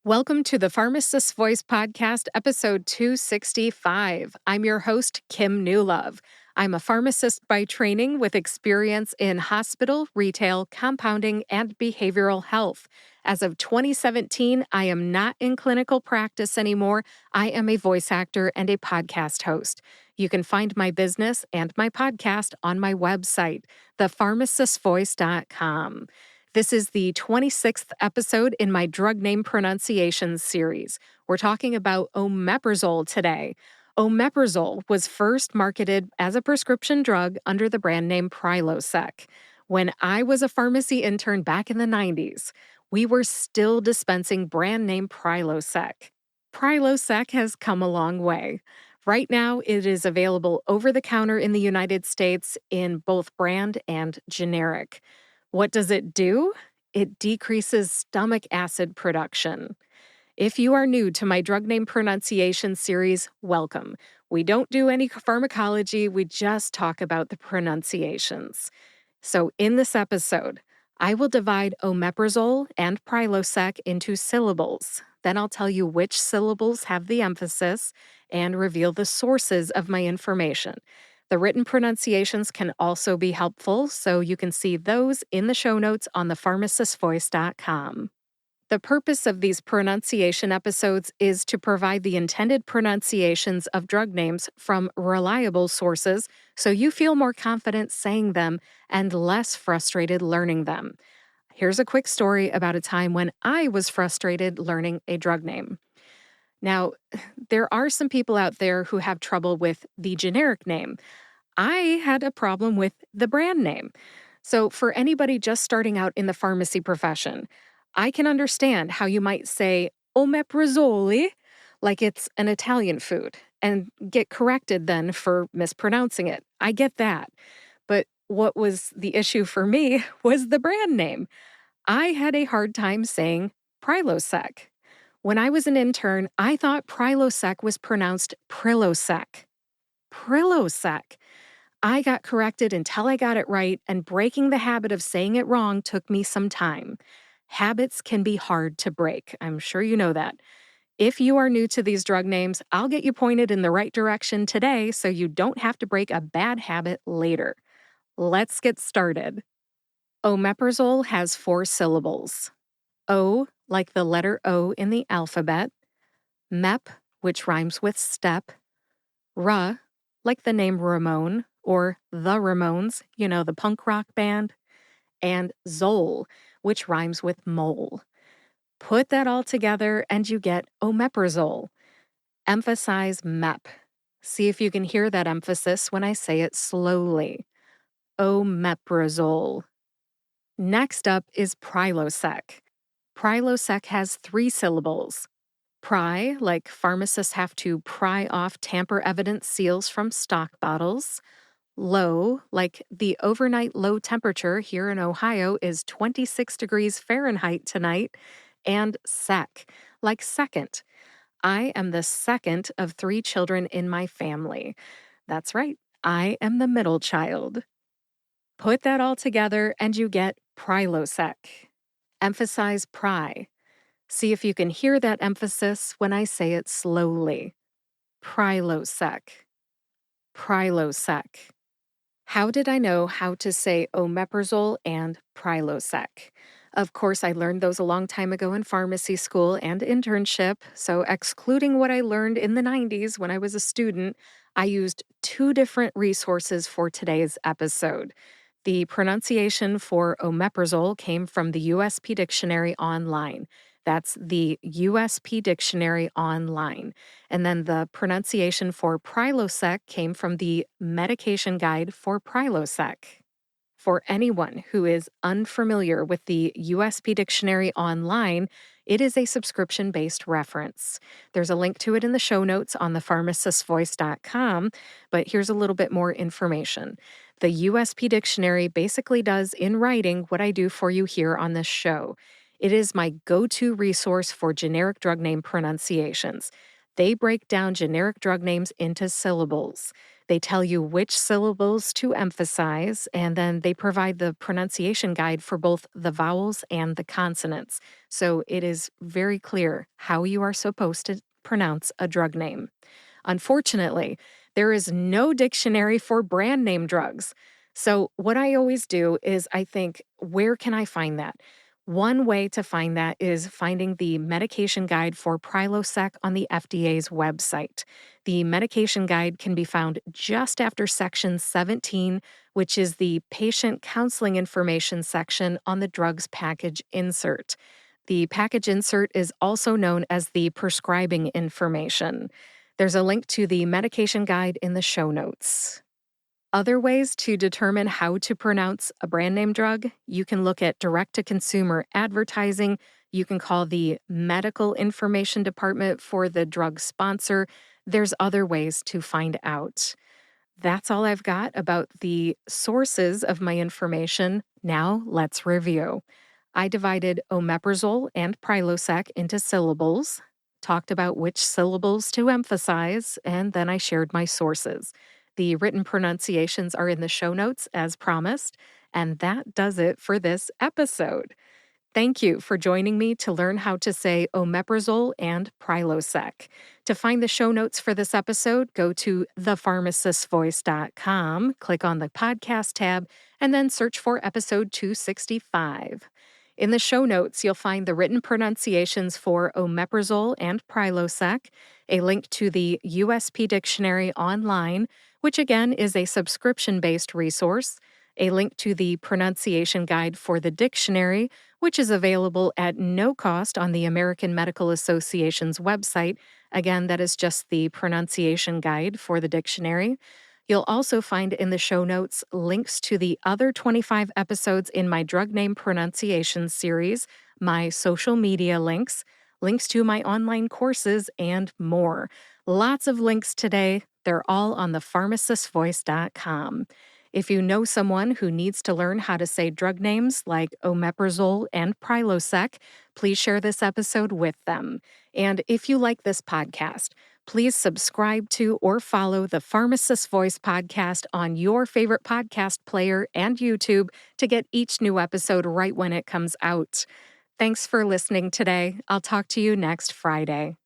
Welcome to the Pharmacist Voice Podcast, episode 265. I'm your host, Kim Newlove. I'm a pharmacist by training with experience in hospital, retail, compounding, and behavioral health. As of 2017, I am not in clinical practice anymore. I am a voice actor and a podcast host. You can find my business and my podcast on my website, thepharmacistvoice.com. This is the 26th episode in my drug name pronunciation series. We're talking about Omeprazole today. Omeprazole was first marketed as a prescription drug under the brand name Prilosec. When I was a pharmacy intern back in the 90s, we were still dispensing brand name Prilosec. Prilosec has come a long way. Right now, it is available over the counter in the United States in both brand and generic. What does it do? It decreases stomach acid production. If you are new to my drug name pronunciation series, welcome. We don't do any pharmacology, we just talk about the pronunciations. So in this episode, I will divide Omeprazole and Prilosec into syllables. Then I'll tell you which syllables have the emphasis and reveal the sources of my information. The written pronunciations can also be helpful, so you can see those in the show notes on thepharmacistvoice.com. The purpose of these pronunciation episodes is to provide the intended pronunciations of drug names from reliable sources so you feel more confident saying them and less frustrated learning them. Here's a quick story about a time when I was frustrated learning a drug name. Now, there are some people out there who have trouble with the generic name. I had a problem with the brand name. So, for anybody just starting out in the pharmacy profession, I can understand how you might say Omeprazole like it's an Italian food and get corrected then for mispronouncing it. I get that. But what was the issue for me was the brand name. I had a hard time saying Prilosec. When I was an intern, I thought Prilosec was pronounced Prilosec. Prilosec. I got corrected until I got it right, and breaking the habit of saying it wrong took me some time. Habits can be hard to break. I'm sure you know that. If you are new to these drug names, I'll get you pointed in the right direction today so you don't have to break a bad habit later. Let's get started. Omeprazole has 4 syllables. O, like the letter O in the alphabet. MEP, which rhymes with step. Ra, like the name Ramon, or the Ramones, the punk rock band. And Zole, which rhymes with mole. Put that all together and you get Omeprazole. Emphasize MEP. See if you can hear that emphasis when I say it slowly. Omeprazole. Next up is Prilosec. Prilosec has 3 syllables. Pry, like pharmacists have to pry off tamper-evident seals from stock bottles. Low, like the overnight low temperature here in Ohio is 26 degrees Fahrenheit tonight. And sec, like second. I am the second of 3 children in my family. That's right, I am the middle child. Put that all together and you get Prilosec. Emphasize pry. See if you can hear that emphasis when I say it slowly. Prilosec. Prilosec. How did I know how to say Omeprazole and Prilosec? Of course, I learned those a long time ago in pharmacy school and internship, so excluding what I learned in the 90s when I was a student, I used 2 different resources for today's episode. The pronunciation for Omeprazole came from the USP Dictionary Online. That's the USP Dictionary Online. And then the pronunciation for Prilosec came from the Medication Guide for Prilosec. For anyone who is unfamiliar with the USP Dictionary Online, it is a subscription-based reference. There's a link to it in the show notes on thepharmacistvoice.com, but here's a little bit more information. The USP Dictionary basically does in writing what I do for you here on this show. It is my go-to resource for generic drug name pronunciations. They break down generic drug names into syllables. They tell you which syllables to emphasize, and then they provide the pronunciation guide for both the vowels and the consonants. So it is very clear how you are supposed to pronounce a drug name. Unfortunately, there is no dictionary for brand name drugs. So, what I always do is I think, where can I find that? One way to find that is finding the medication guide for Prilosec on the FDA's website. The medication guide can be found just after section 17, which is the patient counseling information section on the drug's package insert. The package insert is also known as the prescribing information. There's a link to the medication guide in the show notes. Other ways to determine how to pronounce a brand name drug, you can look at direct to consumer advertising. You can call the medical information department for the drug sponsor. There's other ways to find out. That's all I've got about the sources of my information. Now let's review. I divided Omeprazole and Prilosec into syllables, talked about which syllables to emphasize, and then I shared my sources. The written pronunciations are in the show notes as promised, and that does it for this episode. Thank you for joining me to learn how to say Omeprazole and Prilosec. To find the show notes for this episode, go to thepharmacistvoice.com, click on the podcast tab, and then search for episode 265. In the show notes, you'll find the written pronunciations for Omeprazole and Prilosec, a link to the USP Dictionary online, which again is a subscription-based resource, a link to the pronunciation guide for the dictionary, which is available at no cost on the American Medical Association's website. Again, that is just the pronunciation guide for the dictionary. You'll also find in the show notes links to the other 25 episodes in my drug name pronunciation series, my social media links, links to my online courses, and more. Lots of links today. They're all on thepharmacistvoice.com. If you know someone who needs to learn how to say drug names like Omeprazole and Prilosec, please share this episode with them. And if you like this podcast, please subscribe to or follow the Pharmacist Voice podcast on your favorite podcast player and YouTube to get each new episode right when it comes out. Thanks for listening today. I'll talk to you next Friday.